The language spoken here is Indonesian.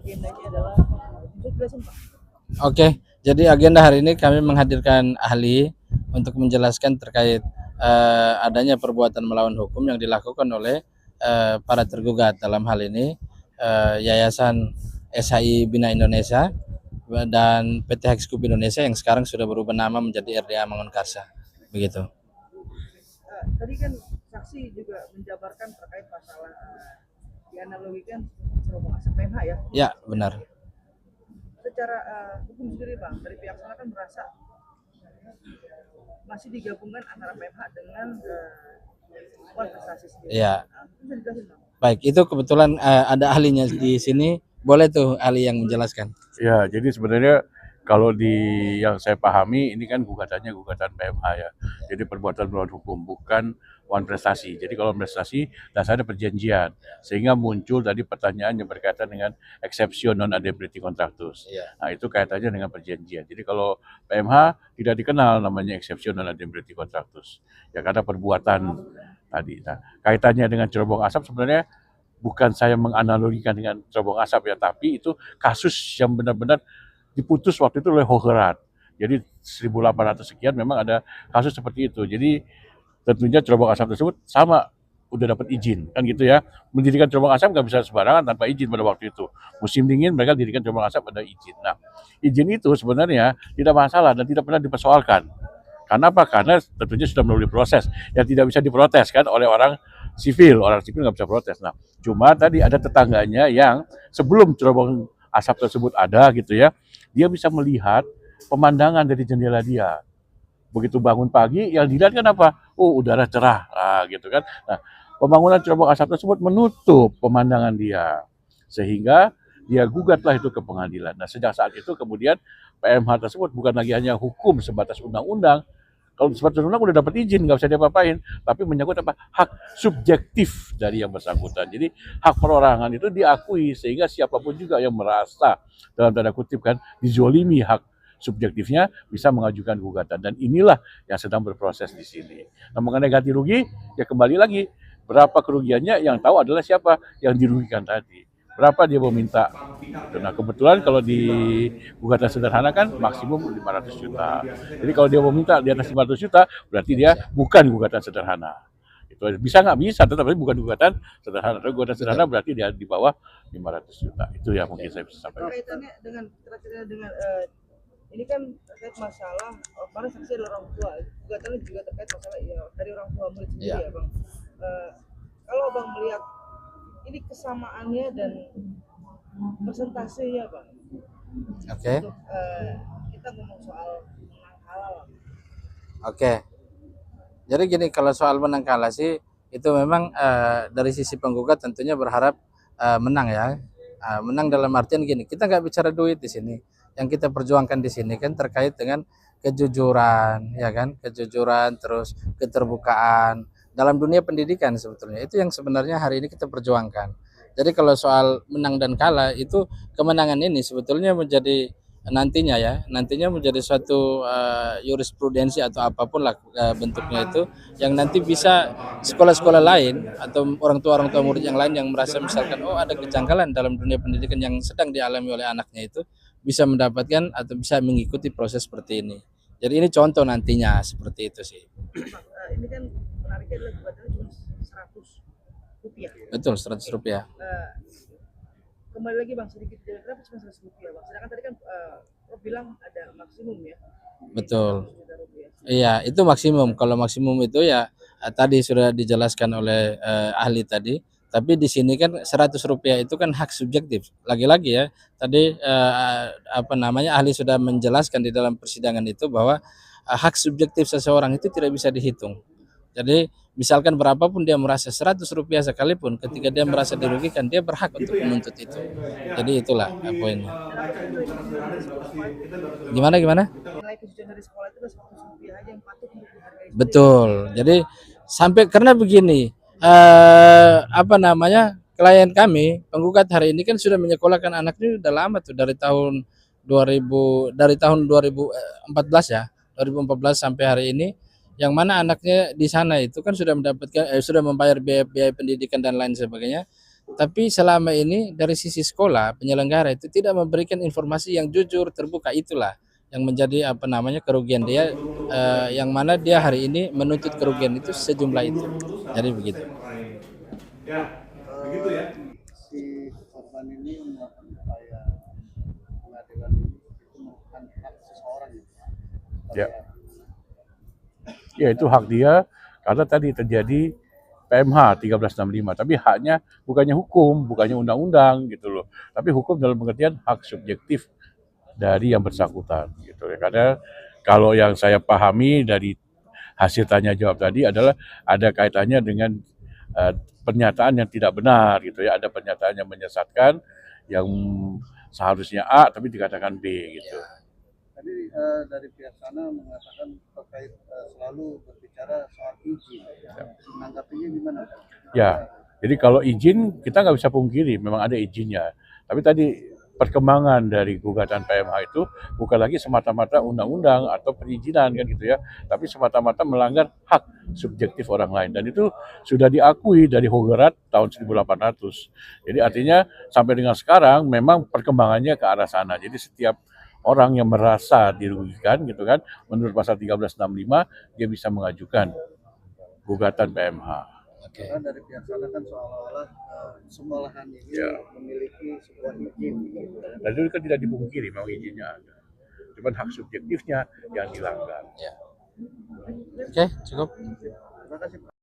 agendanya adalah untuk jelasin Pak. Oke, jadi agenda hari ini kami menghadirkan ahli untuk menjelaskan terkait adanya perbuatan melawan hukum yang dilakukan oleh para tergugat, dalam hal ini Yayasan SHI Bina Indonesia dan PT Hexcup Indonesia yang sekarang sudah berubah nama menjadi RDA Mangunkarsa. Begitu. Tadi kan saksi juga menjabarkan terkait masalah dianalogikan cerobong asap PMH ya. Ya, benar. Secara hukum sendiri Bang, dari pihak sana kan merasa masih digabungkan antara PMH dengan Wan Prestasi sendiri. Ya. Bisa dijelasin Bang? Baik, itu kebetulan ada ahlinya di sini. Boleh tuh ahli yang menjelaskan. Ya, jadi sebenarnya kalau di yang saya pahami ini kan gugatannya gugatan PMH ya. Jadi perbuatan melawan hukum, bukan Wan Prestasi. Jadi kalau prestasi dasarnya perjanjian, sehingga muncul tadi pertanyaan yang berkaitan dengan exception non ademptity contractus. Nah itu kaitannya dengan perjanjian. Jadi kalau PMH tidak dikenal namanya exception non ademptity contractus. Ya karena perbuatan tadi. Nah kaitannya dengan cerobong asap sebenarnya bukan saya menganalogikan dengan cerobong asap ya, tapi itu kasus yang benar-benar diputus waktu itu oleh Hogerat. Jadi 1800 sekian memang ada kasus seperti itu. Jadi tentunya cerobong asap tersebut sama udah dapat izin kan gitu ya. Mendirikan cerobong asap nggak bisa sembarangan tanpa izin pada waktu itu. Musim dingin mereka dirikan cerobong asap ada izin. Nah izin itu sebenarnya tidak masalah dan tidak pernah dipersoalkan. Karena apa? Karena tentunya sudah melalui proses yang tidak bisa diprotes kan oleh orang sipil nggak bisa protes. Nah, cuma tadi ada tetangganya yang sebelum cerobong asap tersebut ada gitu ya, dia bisa melihat pemandangan dari jendela dia. Begitu bangun pagi, yang dilihat kan apa? Oh, udara cerah, gitu kan. Nah, pembangunan cerobong asap tersebut menutup pemandangan dia, sehingga dia gugatlah itu ke pengadilan. Nah, sejak saat itu kemudian PMH tersebut bukan lagi hanya hukum sebatas undang-undang. Kalau sebatas undang udah dapat izin, nggak usah diapa-apain, tapi menyangkut apa? Hak subjektif dari yang bersangkutan. Jadi hak perorangan itu diakui sehingga siapapun juga yang merasa dalam tanda kutip kan dizolimi hak subjektifnya bisa mengajukan gugatan, dan inilah yang sedang berproses di sini. Nah, mengenai ganti rugi ya kembali lagi berapa kerugiannya yang tahu adalah siapa yang dirugikan tadi. Berapa dia mau minta. Nah kebetulan kalau di gugatan sederhana kan maksimum 500 juta. Jadi kalau dia mau minta di atas 500 juta berarti dia bukan gugatan sederhana. Itu bisa nggak bisa, tetapi bukan gugatan sederhana. Tapi gugatan sederhana berarti dia di bawah 500 juta. Itu yang mungkin saya bisa sampaikan. Kaitannya dengan ini kan terkait masalah para saksi adalah orang tua. Gugatannya juga terkait masalah ya, dari orang tua murid sendiri ya Bang. Kalau Bang melihat ini kesamaannya dan persentasenya Bang. Oke. Untuk kita ngomong soal menang kalah. Oke. Jadi gini, kalau soal menang kalah sih itu memang dari sisi penggugat tentunya berharap menang ya. Menang dalam artian gini, kita nggak bicara duit di sini. Yang kita perjuangkan di sini kan terkait dengan kejujuran, ya kan, kejujuran, terus keterbukaan dalam dunia pendidikan sebetulnya. Itu yang sebenarnya hari ini kita perjuangkan. Jadi kalau soal menang dan kalah itu, kemenangan ini sebetulnya menjadi nantinya menjadi suatu jurisprudensi atau apapun lah bentuknya itu, yang nanti bisa sekolah-sekolah lain atau orang tua murid yang lain yang merasa misalkan oh ada kejanggalan dalam dunia pendidikan yang sedang dialami oleh anaknya itu, bisa mendapatkan atau bisa mengikuti proses seperti ini. Jadi ini contoh nantinya seperti itu sih. Ini kan menariknya adalah gugatannya cuma 100 rupiah. Betul, 100 rupiah. Kembali lagi Bang, sedikit kenapa cuma 100 rupiah Bang? Sedangkan tadi kan Rob bilang ada maksimum ya. Betul. Iya, itu maksimum. Kalau maksimum itu ya tadi sudah dijelaskan oleh ahli tadi. Tapi di sini kan 100 rupiah itu kan hak subjektif. Lagi-lagi ya, tadi ahli sudah menjelaskan di dalam persidangan itu bahwa hak subjektif seseorang itu tidak bisa dihitung. Jadi misalkan berapapun dia merasa 100 rupiah sekalipun, ketika dia merasa dirugikan, dia berhak untuk menuntut itu. Jadi itulah poinnya. Gimana? Nilai kesucian dari sekolah itu 100 rupiah aja yang patut untuk dihargai. Betul. Jadi sampai karena begini, klien kami penggugat hari ini kan sudah menyekolahkan anaknya udah lama tuh, dari tahun 2014 ya, 2014 sampai hari ini, yang mana anaknya di sana itu kan sudah mendapatkan sudah membayar biaya pendidikan dan lain sebagainya. Tapi selama ini dari sisi sekolah penyelenggara itu tidak memberikan informasi yang jujur terbuka, itulah yang menjadi apa namanya kerugian dia, yang mana dia hari ini menuntut kerugian itu sejumlah itu. Jadi begitu. Ya, begitu ya. Si korban ini melakukan upaya pengadilan ini itu merupakan hak seseorang Ya. Ya itu hak dia karena tadi terjadi PMH 1365, tapi haknya bukannya hukum, bukannya undang-undang gitu loh. Tapi hukum dalam pengertian hak subjektif dari yang bersangkutan gitu ya. Karena kalau yang saya pahami dari hasil tanya jawab tadi adalah ada kaitannya dengan pernyataan yang tidak benar gitu ya. Ada pernyataan yang menyesatkan yang seharusnya A tapi dikatakan B gitu. Tadi dari pihak sana mengatakan terkait selalu berbicara soal izin. Menanggapinya gimana? Ya, jadi kalau izin kita nggak bisa pungkiri, memang ada izinnya. Tapi tadi perkembangan dari gugatan PMH itu bukan lagi semata-mata undang-undang atau perizinan kan gitu ya, tapi semata-mata melanggar hak subjektif orang lain dan itu sudah diakui dari Hogerat tahun 1800. Jadi artinya sampai dengan sekarang memang perkembangannya ke arah sana. Jadi setiap orang yang merasa dirugikan gitu kan, menurut pasal 1365 dia bisa mengajukan gugatan PMH. Karena dari pihak sana kan seolah-olah sekolahan ini memiliki sebuah izin. Dan itu kan tidak dipungkiri memang izinnya ada. Cuman hak subjektifnya yang dilanggar. Oke, cukup. Terima kasih Pak.